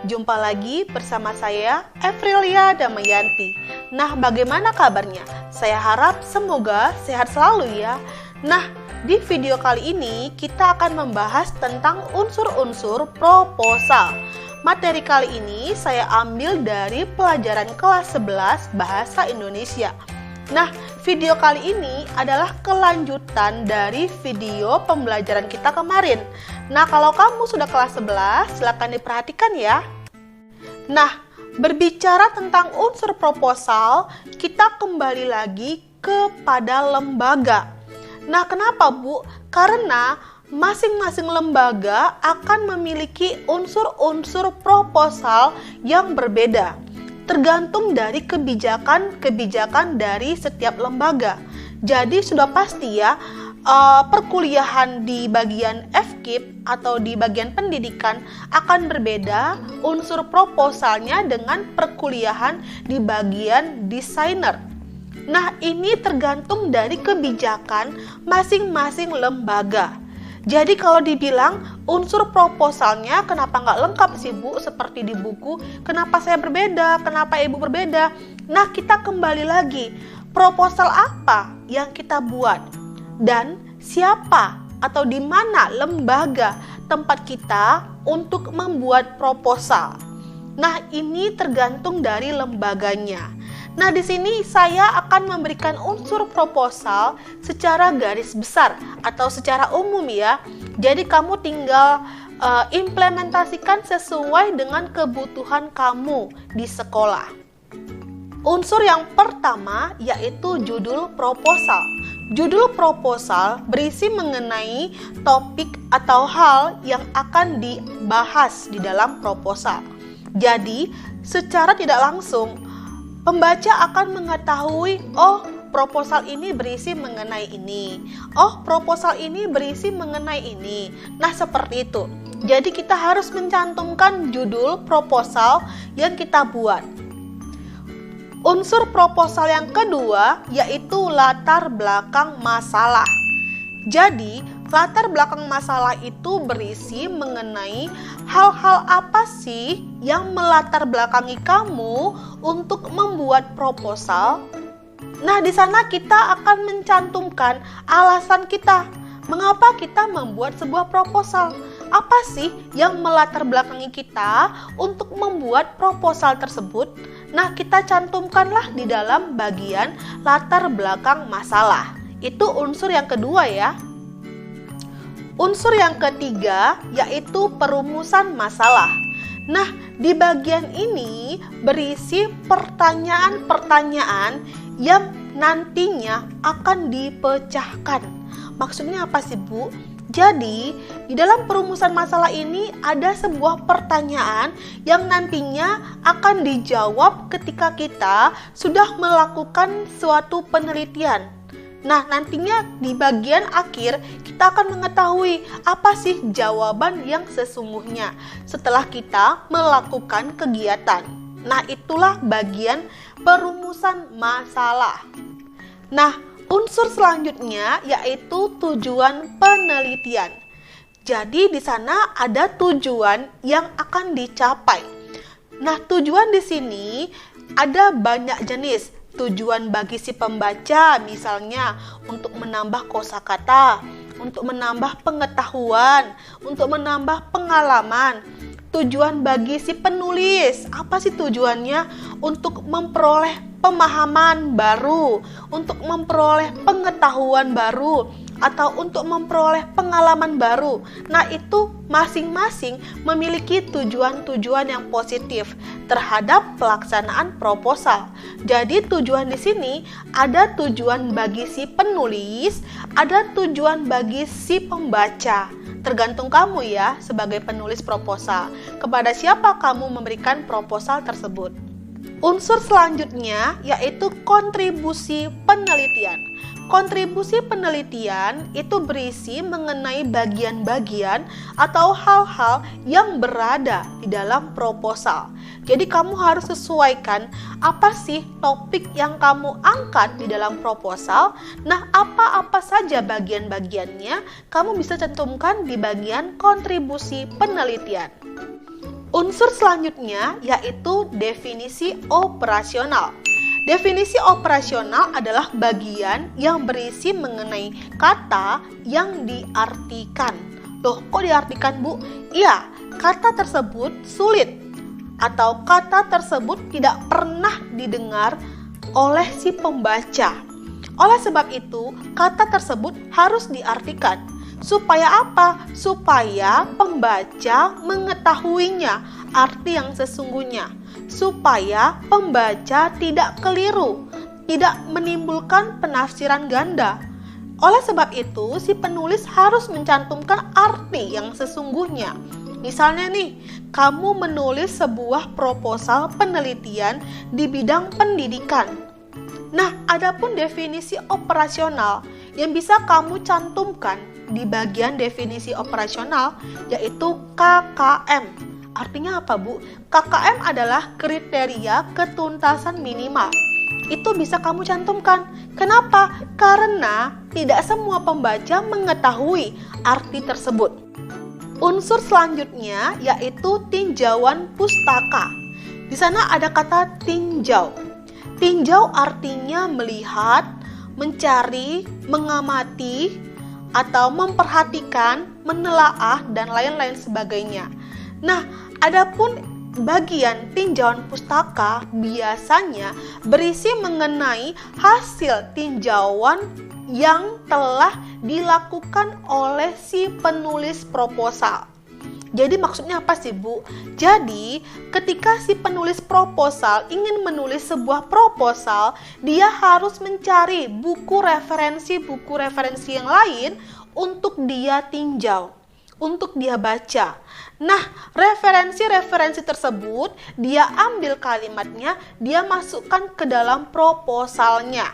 Jumpa lagi bersama saya, Evrilia Damayanti. Nah, bagaimana kabarnya? Saya harap semoga sehat selalu ya. Nah, di video kali ini kita akan membahas tentang unsur-unsur proposal. Materi kali ini saya ambil dari pelajaran kelas 11 Bahasa Indonesia. Nah, video kali ini adalah kelanjutan dari video pembelajaran kita kemarin. Nah, kalau kamu sudah kelas 11, silakan diperhatikan ya. Nah, berbicara tentang unsur proposal, kita kembali lagi kepada lembaga. Nah, kenapa, Bu? Karena masing-masing lembaga akan memiliki unsur-unsur proposal yang berbeda, tergantung dari kebijakan dari setiap lembaga. Jadi sudah pasti ya, perkuliahan di bagian FKIP atau di bagian pendidikan akan berbeda unsur proposalnya dengan perkuliahan di bagian desainer. Nah, ini tergantung dari kebijakan masing-masing lembaga. Jadi kalau dibilang unsur proposalnya kenapa nggak lengkap sih Bu seperti di buku, kenapa saya berbeda, kenapa Ibu berbeda? Nah, kita kembali lagi, proposal apa yang kita buat dan siapa atau di mana lembaga tempat kita untuk membuat proposal. Nah, ini tergantung dari lembaganya. Nah, di sini saya akan memberikan unsur proposal secara garis besar atau secara umum ya. Jadi kamu tinggal implementasikan sesuai dengan kebutuhan kamu di sekolah. Unsur yang pertama yaitu judul proposal. Judul proposal berisi mengenai topik atau hal yang akan dibahas di dalam proposal. Jadi, secara tidak langsung pembaca akan mengetahui, oh, proposal ini berisi mengenai ini. Oh, proposal ini berisi mengenai ini. Nah, seperti itu. Jadi, kita harus mencantumkan judul proposal yang kita buat. Unsur proposal yang kedua yaitu latar belakang masalah. Jadi, latar belakang masalah itu berisi mengenai hal-hal apa sih yang melatar belakangi kamu untuk membuat proposal. Nah, di sana kita akan mencantumkan alasan kita. Mengapa kita membuat sebuah proposal? Apa sih yang melatar belakangi kita untuk membuat proposal tersebut? Nah, kita cantumkanlah di dalam bagian latar belakang masalah. Itu unsur yang kedua ya. Unsur yang ketiga yaitu perumusan masalah. Nah, di bagian ini berisi pertanyaan-pertanyaan yang nantinya akan dipecahkan. Maksudnya apa sih, Bu? Jadi, di dalam perumusan masalah ini ada sebuah pertanyaan yang nantinya akan dijawab ketika kita sudah melakukan suatu penelitian. Nah, nantinya di bagian akhir kita akan mengetahui apa sih jawaban yang sesungguhnya setelah kita melakukan kegiatan. Nah, itulah bagian perumusan masalah. Nah, unsur selanjutnya yaitu tujuan penelitian. Jadi di sana ada tujuan yang akan dicapai. Nah, tujuan di sini ada banyak jenis. Tujuan bagi si pembaca misalnya untuk menambah kosakata, untuk menambah pengetahuan, untuk menambah pengalaman. Tujuan bagi si penulis, apa sih tujuannya? Untuk memperoleh pemahaman baru, untuk memperoleh pengetahuan baru, atau untuk memperoleh pengalaman baru. Nah, itu masing-masing memiliki tujuan-tujuan yang positif terhadap pelaksanaan proposal. Jadi tujuan di sini ada tujuan bagi si penulis, ada tujuan bagi si pembaca. Tergantung kamu ya sebagai penulis proposal, kepada siapa kamu memberikan proposal tersebut. Unsur selanjutnya yaitu kontribusi penelitian. Kontribusi penelitian itu berisi mengenai bagian-bagian atau hal-hal yang berada di dalam proposal. Jadi kamu harus sesuaikan apa sih topik yang kamu angkat di dalam proposal. Nah, apa-apa saja bagian-bagiannya kamu bisa cantumkan di bagian kontribusi penelitian. Unsur selanjutnya yaitu definisi operasional. Definisi operasional adalah bagian yang berisi mengenai kata yang diartikan. Loh, kok diartikan, Bu? Iya, kata tersebut sulit atau kata tersebut tidak pernah didengar oleh si pembaca. Oleh sebab itu, kata tersebut harus diartikan. Supaya apa? Supaya pembaca mengetahuinya, arti yang sesungguhnya. Supaya pembaca tidak keliru, tidak menimbulkan penafsiran ganda. Oleh sebab itu, si penulis harus mencantumkan arti yang sesungguhnya. Misalnya nih, kamu menulis sebuah proposal penelitian di bidang pendidikan. Nah, adapun definisi operasional yang bisa kamu cantumkan di bagian definisi operasional yaitu KKM. Artinya apa, Bu? KKM adalah kriteria ketuntasan minimal. Itu bisa kamu cantumkan. Kenapa? Karena tidak semua pembaca mengetahui arti tersebut. Unsur selanjutnya yaitu tinjauan pustaka. Di sana ada kata tinjau. Tinjau artinya melihat, mencari, mengamati, atau memperhatikan, menelaah, dan lain-lain sebagainya. Nah, adapun bagian tinjauan pustaka biasanya berisi mengenai hasil tinjauan yang telah dilakukan oleh si penulis proposal. Jadi maksudnya apa sih, Bu? Jadi ketika si penulis proposal ingin menulis sebuah proposal, dia harus mencari buku referensi yang lain untuk dia tinjau, untuk dia baca. Nah, referensi tersebut dia ambil kalimatnya, dia masukkan ke dalam proposalnya.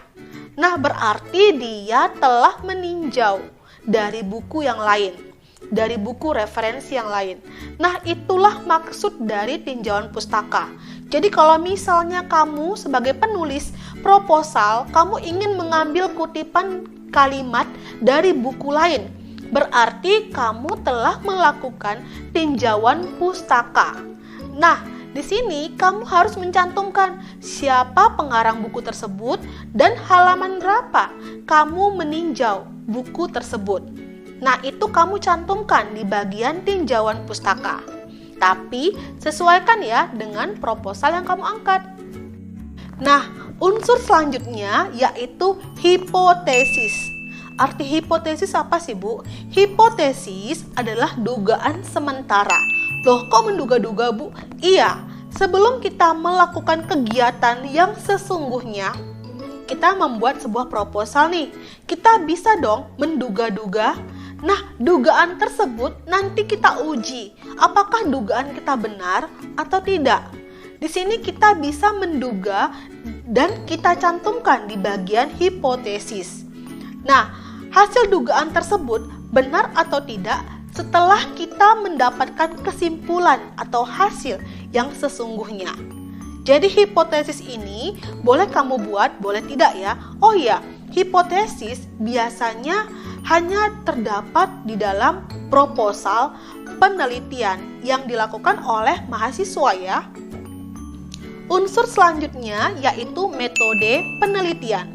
Nah, berarti dia telah meninjau dari buku yang lain, dari buku referensi yang lain. Nah, itulah maksud dari tinjauan pustaka. Jadi kalau misalnya kamu sebagai penulis proposal, kamu ingin mengambil kutipan kalimat dari buku lain, berarti kamu telah melakukan tinjauan pustaka. Nah, di sini kamu harus mencantumkan siapa pengarang buku tersebut dan halaman berapa kamu meninjau buku tersebut. Nah, itu kamu cantumkan di bagian tinjauan pustaka. Tapi sesuaikan ya dengan proposal yang kamu angkat. Nah, unsur selanjutnya yaitu hipotesis. Arti hipotesis apa sih, Bu? Hipotesis adalah dugaan sementara. Loh, kok menduga-duga, Bu? Iya, sebelum kita melakukan kegiatan yang sesungguhnya, kita membuat sebuah proposal nih. Kita bisa dong menduga-duga. Nah, dugaan tersebut nanti kita uji. Apakah dugaan kita benar atau tidak? Di sini kita bisa menduga dan kita cantumkan di bagian hipotesis. Nah, hasil dugaan tersebut benar atau tidak setelah kita mendapatkan kesimpulan atau hasil yang sesungguhnya. Jadi hipotesis ini boleh kamu buat, boleh tidak ya. Oh ya, hipotesis biasanya hanya terdapat di dalam proposal penelitian yang dilakukan oleh mahasiswa ya. Unsur selanjutnya yaitu metode penelitian.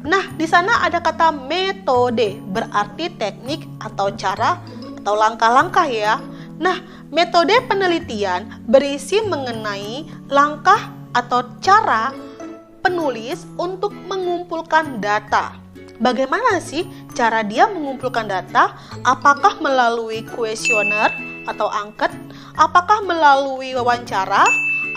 Nah, di sana ada kata metode, berarti teknik atau cara atau langkah-langkah ya. Nah, metode penelitian berisi mengenai langkah atau cara penulis untuk mengumpulkan data. Bagaimana sih cara dia mengumpulkan data? Apakah melalui kuesioner atau angket? Apakah melalui wawancara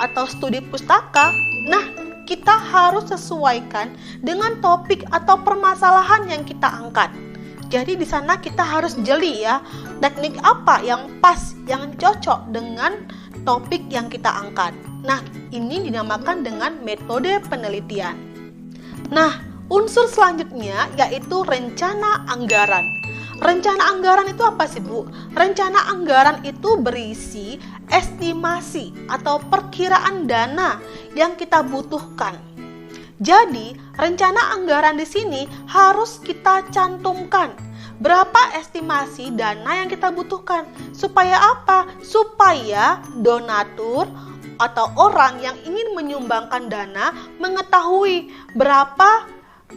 atau studi pustaka? Nah, kita harus sesuaikan dengan topik atau permasalahan yang kita angkat. Jadi di sana kita harus jeli ya, teknik apa yang pas, yang cocok dengan topik yang kita angkat. Nah, ini dinamakan dengan metode penelitian. Nah, unsur selanjutnya yaitu rencana anggaran. Rencana anggaran itu apa sih, Bu? Rencana anggaran itu berisi estimasi atau perkiraan dana yang kita butuhkan. Jadi, rencana anggaran di sini harus kita cantumkan. Berapa estimasi dana yang kita butuhkan? Supaya apa? Supaya supaya donatur atau orang yang ingin menyumbangkan dana mengetahui berapa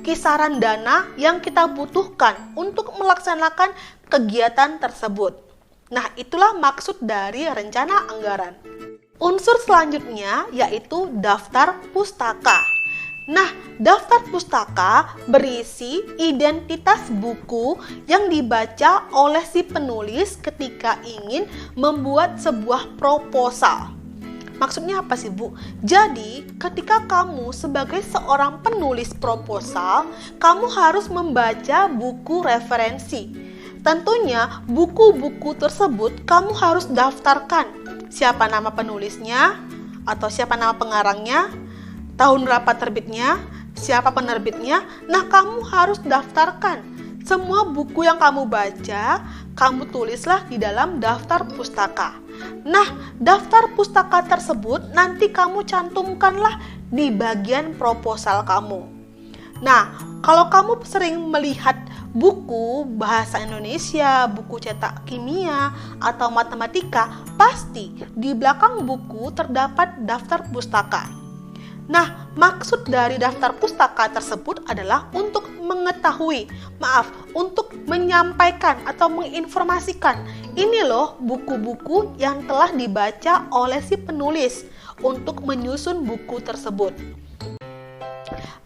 kisaran dana yang kita butuhkan untuk melaksanakan kegiatan tersebut. Nah, itulah maksud dari rencana anggaran. Unsur selanjutnya yaitu daftar pustaka. Nah, daftar pustaka berisi identitas buku yang dibaca oleh si penulis ketika ingin membuat sebuah proposal. Maksudnya apa sih, Bu? Jadi, ketika kamu sebagai seorang penulis proposal, kamu harus membaca buku referensi. Tentunya, buku-buku tersebut kamu harus daftarkan. Siapa nama penulisnya, atau siapa nama pengarangnya, tahun berapa terbitnya, siapa penerbitnya. Nah, kamu harus daftarkan. Semua buku yang kamu baca, kamu tulislah di dalam daftar pustaka. Nah, daftar pustaka tersebut nanti kamu cantumkanlah di bagian proposal kamu. Nah, kalau kamu sering melihat buku bahasa Indonesia, buku cetak kimia, atau matematika, pasti di belakang buku terdapat daftar pustaka. Nah, maksud dari daftar pustaka tersebut adalah untuk untuk menyampaikan atau menginformasikan, ini loh buku-buku yang telah dibaca oleh si penulis untuk menyusun buku tersebut.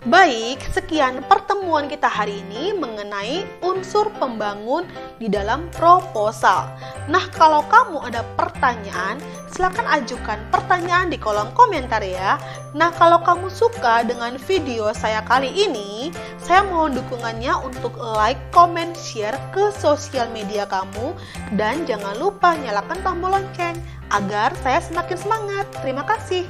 Baik, sekian pertemuan kita hari ini mengenai unsur pembangun di dalam proposal. Nah, kalau kamu ada pertanyaan, silakan ajukan pertanyaan di kolom komentar ya. Nah, kalau kamu suka dengan video saya kali ini, saya mohon dukungannya untuk like, comment, share ke sosial media kamu, dan jangan lupa nyalakan tombol lonceng agar saya semakin semangat. Terima kasih.